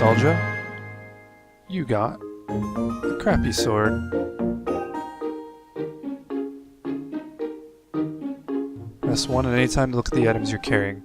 nostalgia. You got a crappy sword. Press 1 at any time to look at the items you're carrying.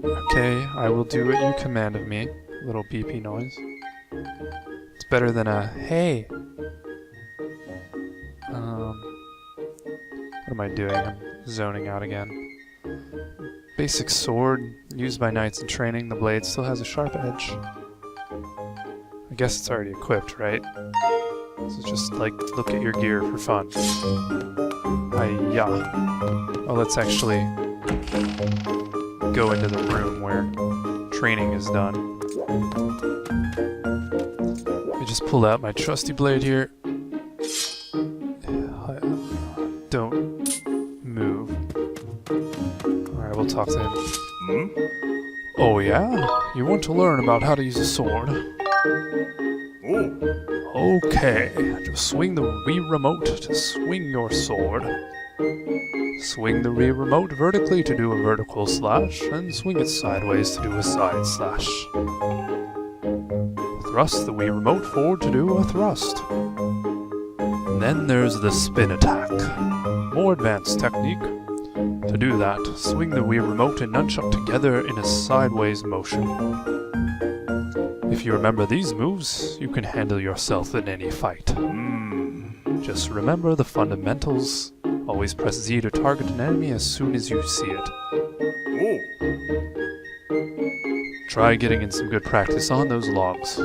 Okay, I will do what you command of me. Little beepy noise. It's better than a hey. What am I doing? I'm zoning out again. Basic sword, used by knights in training. The blade still has a sharp edge. I guess it's already equipped, right? So just, like, look at your gear for fun. Hi-ya. Oh, let's actually go into the room where training is done. I just pulled out my trusty blade here. Don't move. Alright, we'll talk to him. Hmm? Oh yeah? You want to learn about how to use a sword? Oh. Okay, just swing the Wii remote to swing your sword. Swing the Wii remote vertically to do a vertical slash, and swing it sideways to do a side slash. Thrust the Wii remote forward to do a thrust. And then there's the spin attack. More advanced technique. To do that, swing the Wii remote and nunchuck together in a sideways motion. If you remember these moves, you can handle yourself in any fight. Just remember the fundamentals. Always press Z to target an enemy as soon as you see it. Try getting in some good practice on those logs.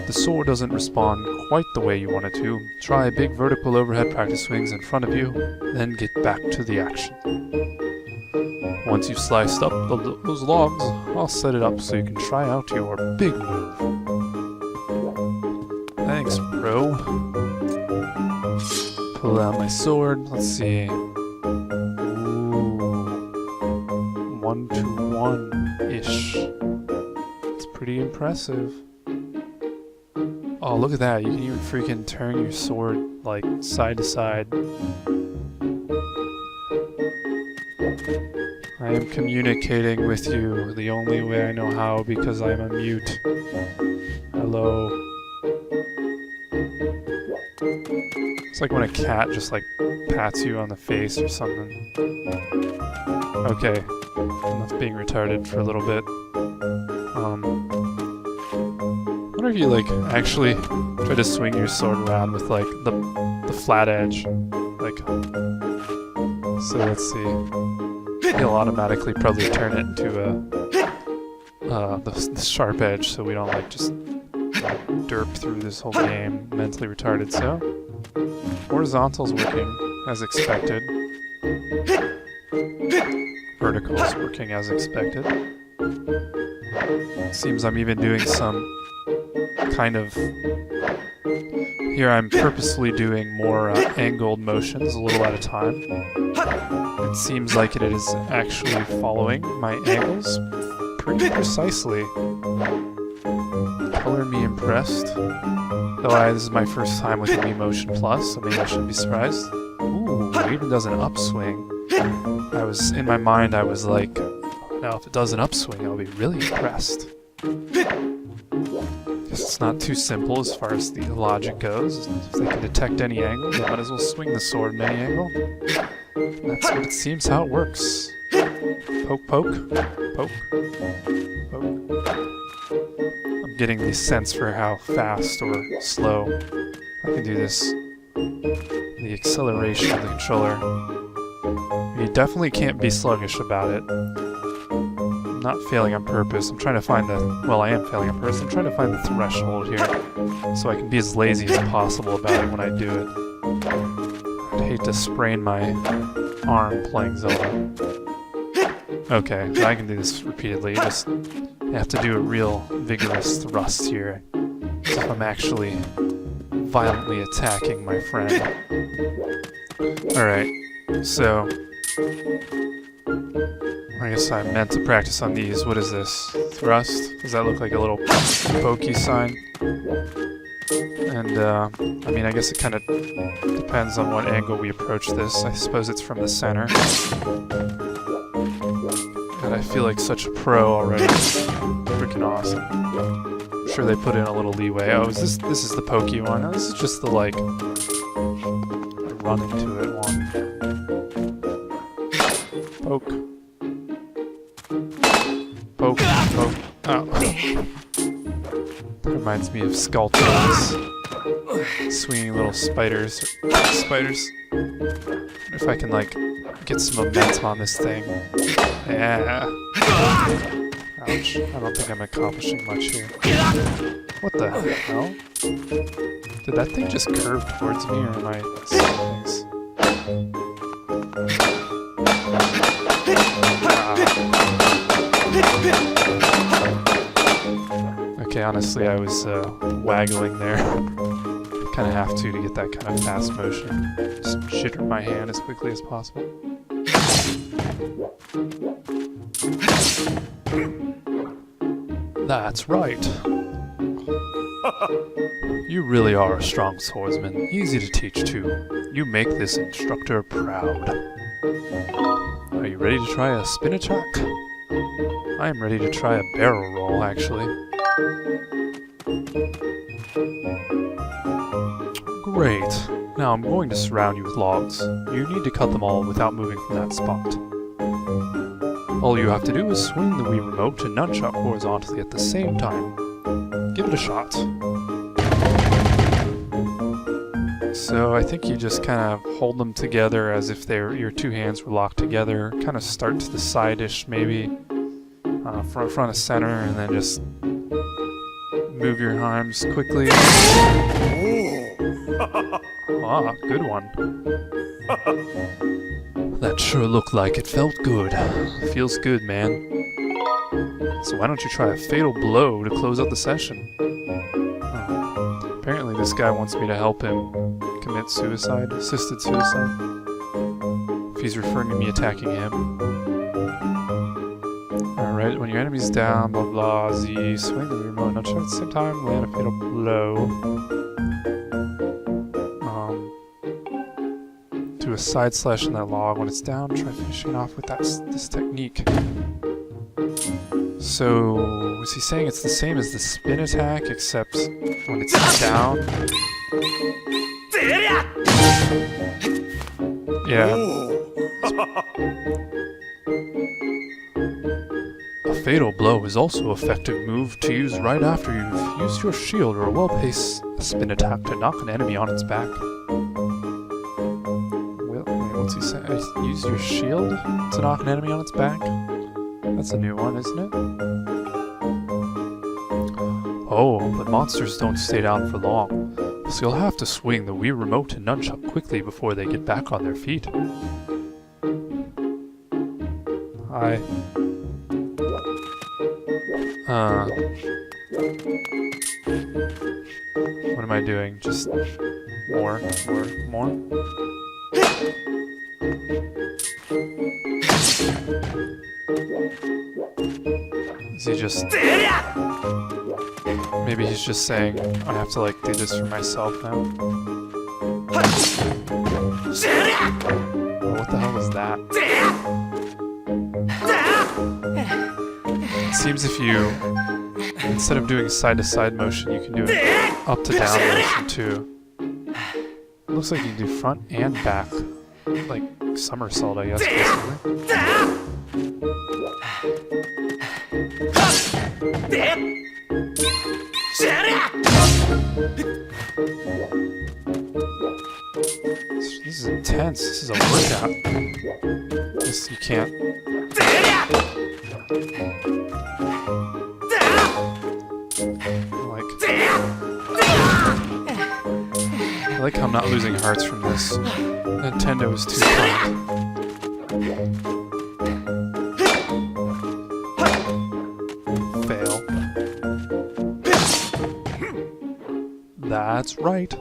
The sword doesn't respond quite the way you want it to. Try big vertical overhead practice swings in front of you, then get back to the action. Once you've sliced up those logs, I'll set it up so you can try out your big move. Thanks, bro. Pull out my sword. Let's see. Ooh. 1-to-1-ish. It's pretty impressive. Oh, look at that. You can even freaking turn your sword, like, side to side. I am communicating with you the only way I know how because I'm a mute. Hello. It's like when a cat just, like, pats you on the face or something. Okay. Enough being retarded for a little bit. I wonder if you, like, actually try to swing your sword around with, like, the flat edge. Like, so let's see. He'll automatically probably turn it into the sharp edge so we don't, like, just derp through this whole game mentally retarded. So, horizontal's working as expected. Vertical's working as expected. Seems I'm even doing some kind of... Here I'm purposely doing more angled motions a little at a time. It seems like it is actually following my angles pretty precisely. Color me impressed. Though this is my first time with the Wii Motion Plus, so maybe I shouldn't be surprised. Ooh, it even does an upswing. In my mind I was like, now if it does an upswing I'll be really impressed. It's not too simple as far as the logic goes. If they can detect any angle, they might as well swing the sword in any angle. And that's what it seems how it works. Poke, poke, poke, poke. I'm getting the sense for how fast or slow I can do this. The acceleration of the controller. You definitely can't be sluggish about it. I'm not failing on purpose. I'm trying to find the... Well, I am failing on purpose. I'm trying to find the threshold here so I can be as lazy as possible about it when I do it. I'd hate to sprain my arm playing Zelda. Okay, so I can do this repeatedly. Just have to do a real vigorous thrust here. So if I'm actually violently attacking my friend. Alright, so... I guess I meant to practice on these. What is this? Thrust? Does that look like a little pokey sign? And, I mean, I guess it kind of depends on what angle we approach this. I suppose it's from the center. And I feel like such a pro already. Freaking awesome. I'm sure they put in a little leeway. Oh, this is the pokey one? No, this is just the, like, run into it one. Poke. Poke, poke. Oh. That reminds me of Skulltulas. Swinging little spiders. Spiders. If I can, like, get some momentum on this thing. Yeah. Ouch. I don't think I'm accomplishing much here. What the hell? Did that thing just curve towards me, or am I seeing things? Okay, honestly, I was waggling there. Kind of have to get that kind of fast motion. Just jitter my hand as quickly as possible. That's right. You really are a strong swordsman, easy to teach too. You make this instructor proud. Are you ready to try a spin attack? I am ready to try a barrel roll, actually. Great. Now I'm going to surround you with logs. You need to cut them all without moving from that spot. All you have to do is swing the Wii Remote and nunchuck horizontally at the same time. Give it a shot. So I think you just kind of hold them together as if your two hands were locked together. Kind of start to the side-ish maybe. Front of center, and then just move your arms quickly. Ah, good one. That sure looked like it felt good. Feels good, man. So why don't you try a fatal blow to close out the session? Oh. Apparently this guy wants me to help him commit suicide, assisted suicide. If he's referring to me attacking him. Alright, when your enemy's down, blah blah, Z, swing the remote nunchuck at the same time, land a fatal blow. Do a side slash on that log. When it's down, try finishing off with this technique. So, was he saying it's the same as the spin attack, except when it's down? Yeah. A fatal blow is also an effective move to use right after you've used your shield or a well-paced spin attack to knock an enemy on its back. What's he saying? Use your shield to knock an enemy on its back? That's a new one, isn't it? Oh, but monsters don't stay down for long, so you'll have to swing the Wii Remote and nunchuck quickly before they get back on their feet. Hi. What am I doing? Just more? Is he just... Maybe he's just saying, I have to, like, do this for myself now. Oh, what the hell was that? It seems if you, instead of doing side-to-side motion, you can do an up-to-down motion, too. It looks like you can do front and back. Like, somersault, I guess, basically. This is intense. This is a workout. This you can't. I like how I'm not losing hearts from this. Nintendo is too kind. Fail. That's right.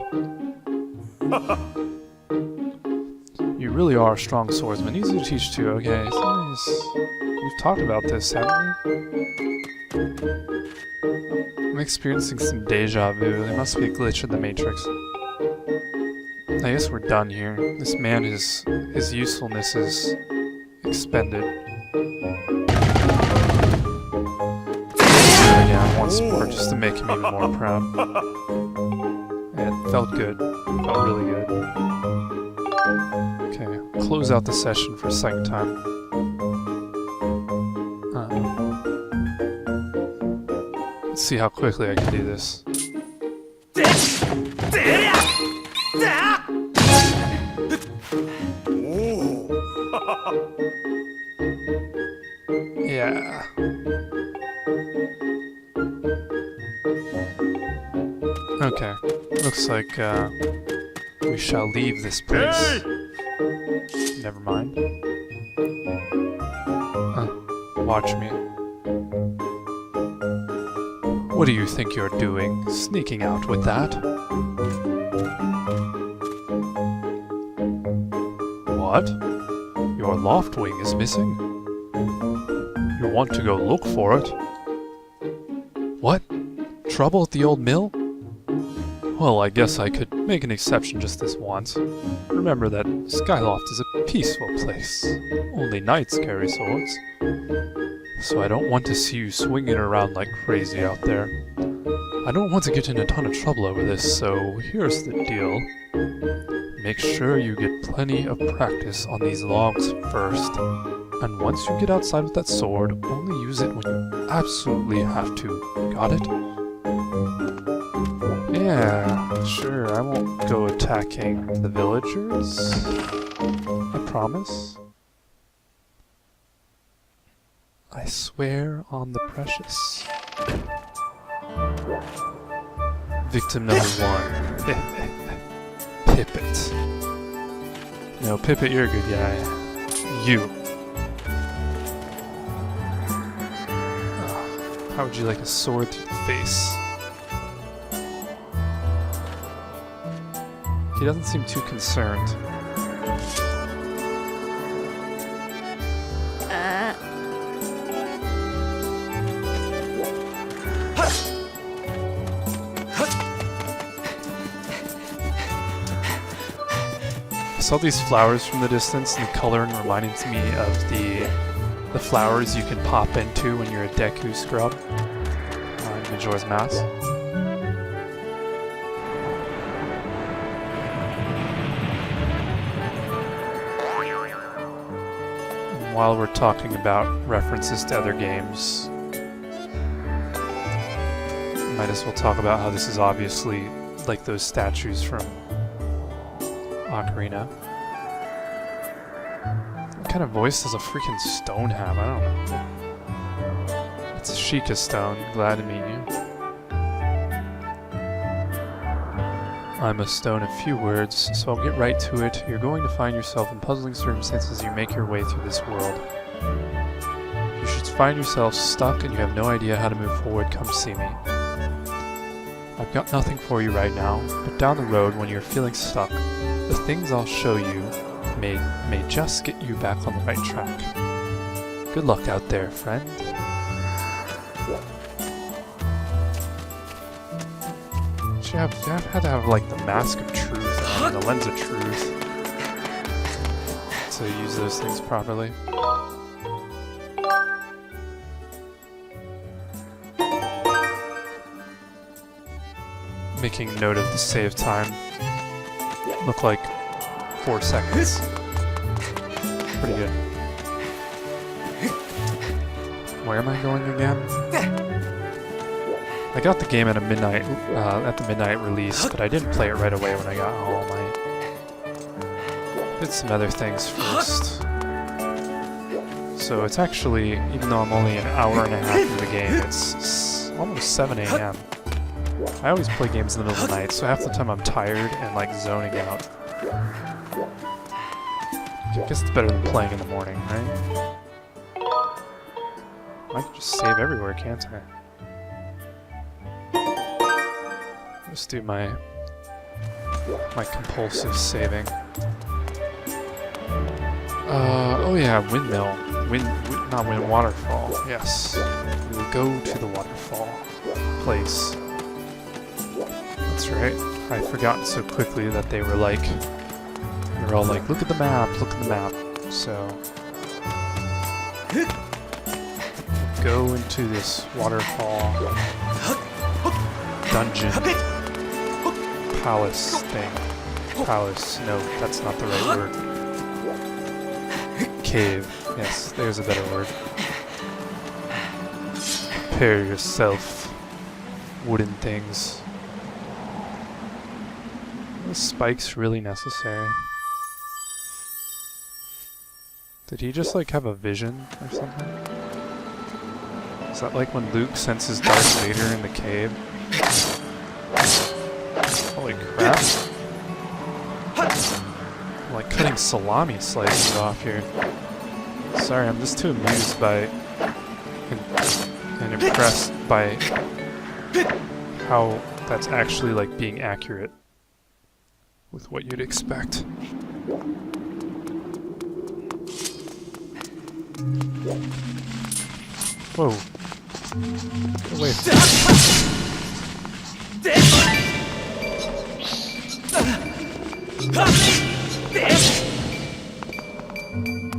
You really are a strong swordsman. Easy to teach too. Okay, so we've talked about this, haven't we? I'm experiencing some deja vu. There must be a glitch in the Matrix. I guess we're done here. This man, his usefulness is expended. one sport just to make him even more proud. It felt good. Felt really good. Okay, close out the session for a second time. Let's see how quickly I can do this. Yeah. Okay. Looks like we shall leave this place. Never mind. Watch me. What do you think you're doing, sneaking out with that? What? Your loft wing is missing? You want to go look for it? What? Trouble at the old mill? Well, I guess I could make an exception just this once. Remember that Skyloft is a peaceful place. Only knights carry swords. So I don't want to see you swinging around like crazy out there. I don't want to get in a ton of trouble over this, so here's the deal. Make sure you get plenty of practice on these logs first. And once you get outside with that sword, only use it when you absolutely have to. Got it? Yeah, sure, I won't go attacking the villagers. I promise. I swear on the precious. Victim number 1. Pippet. No, Pippet, you're a good guy. You. How would you like a sword through the face? He doesn't seem too concerned. I saw these flowers from the distance, and the coloring reminded me of the flowers you can pop into when you're a Deku scrub in Majora's Mask. And while we're talking about references to other games, might as well talk about how this is obviously like those statues from Ocarina. What kind of voice does a freaking stone have? I don't know. It's a Sheikah stone. Glad to meet you. I'm a stone of few words, so I'll get right to it. You're going to find yourself in puzzling circumstances as you make your way through this world. If you should find yourself stuck and you have no idea how to move forward, come see me. I've got nothing for you right now, but down the road when you're feeling stuck, the things I'll show you may just get you back on the right track. Good luck out there, friend. You had to have like the mask of truth and the lens of truth to use those things properly. Making note of the save time. Look like 4 seconds. Pretty good. Where am I going again? I got the game at the midnight release, but I didn't play it right away when I got home. I did some other things first. So it's actually, even though I'm only an hour and a half into the game, it's almost 7 a.m. I always play games in the middle of the night, so half the time I'm tired and like zoning out. I guess it's better than playing in the morning, right? I can just save everywhere, can't I? Let's do my compulsive saving. Oh yeah, windmill. Not wind, waterfall. Yes. We will go to the waterfall place. That's right. I'd forgotten so quickly that they were all like, look at the map, look at the map. So go into this waterfall dungeon palace thing. Palace, no, that's not the right word. Cave, yes, there's a better word. Prepare yourself, wooden things. Are the spikes really necessary? Did he just like have a vision or something? Is that like when Luke senses Darth Vader in the cave? Holy crap. I'm like cutting salami slices off here. Sorry, I'm just too amused by and impressed by how that's actually like being accurate with what you'd expect. Whoa. Get away.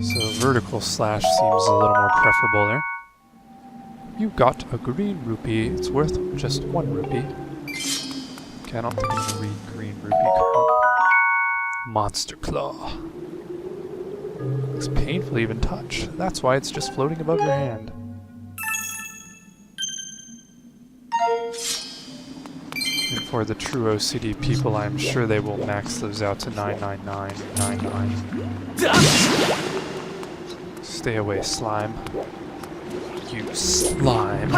So vertical slash seems a little more preferable there. You got a green rupee. It's worth just 1 rupee. Okay, I don't think I'm gonna read green rupee card. Monster Claw. Looks painful to even touch. That's why it's just floating above your hand. And for the true OCD people, I'm sure they will max those out to 99999. Stay away, slime. You slime.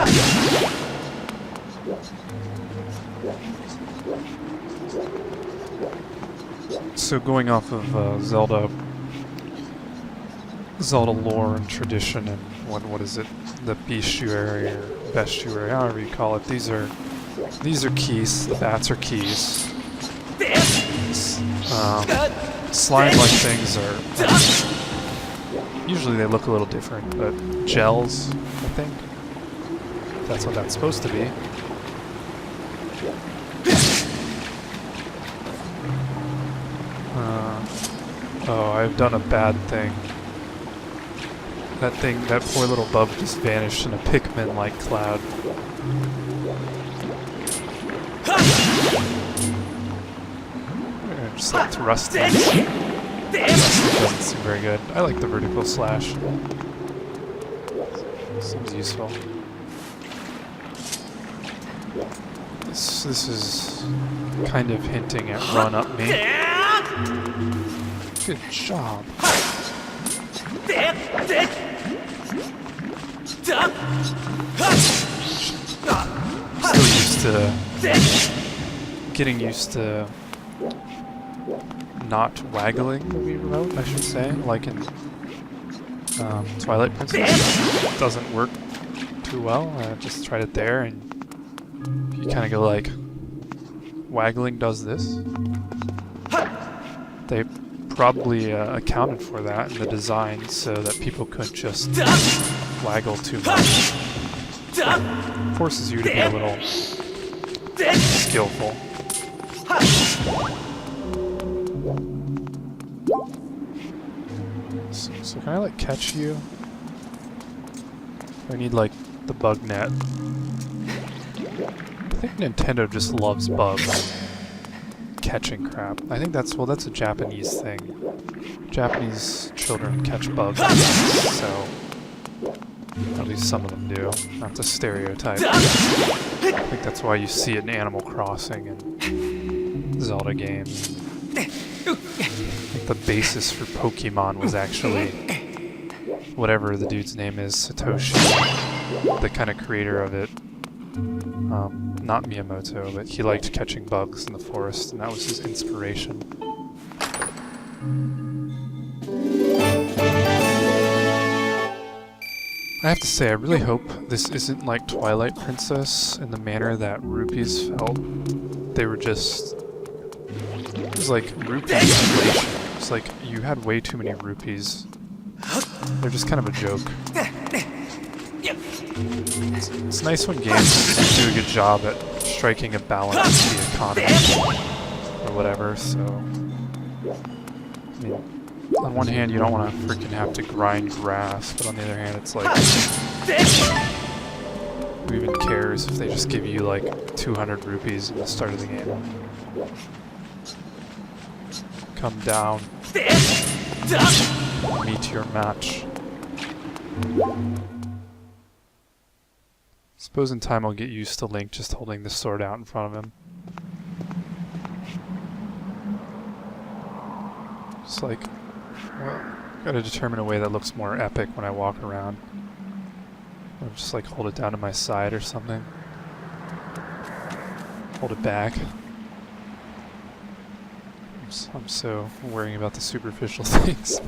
So going off of Zelda lore and tradition and what is it? The bestuary or bestuary, however you call it. These are keys. The bats are keys. Slime-like things are usually they look a little different, but gels, I think. That's what that's supposed to be. Oh, I've done a bad thing. That poor little bug just vanished in a Pikmin-like cloud. Just like thrusting. Thrusting doesn't seem very good. I like the vertical slash. Seems useful. This is kind of hinting at run up me. Good job. Getting used to not waggling the Wii remote, I should say, like in Twilight Princess. It doesn't work too well. I just tried it there, and you kind of go like, waggling does this. They probably accounted for that in the design so that people couldn't just waggle too much. It forces you to be a little skillful. So can I like catch you? I need like the bug net. I think Nintendo just loves bugs. Catching crap. I think that's a Japanese thing. Japanese children catch bugs, so at least some of them do. Not to stereotype. I think that's why you see it in Animal Crossing and Zelda games. I think the basis for Pokemon was actually whatever the dude's name is, Satoshi, the kind of creator of it. Not Miyamoto, but he liked catching bugs in the forest, and that was his inspiration. I have to say, I really hope this isn't like Twilight Princess in the manner that rupees felt. They were just... It was like rupee inflation. It's like you had way too many rupees. They're just kind of a joke. It's nice when games do a good job at striking a balance in the economy or whatever, so... I mean, on one hand you don't want to freaking have to grind grass, but on the other hand it's like... Who even cares if they just give you like 200 rupees at the start of the game? Come down. Meet your match. Suppose in time I'll get used to Link just holding the sword out in front of him. Just like, well, gotta determine a way that looks more epic when I walk around. Or just like hold it down to my side or something. Hold it back. I'm so worrying about the superficial things.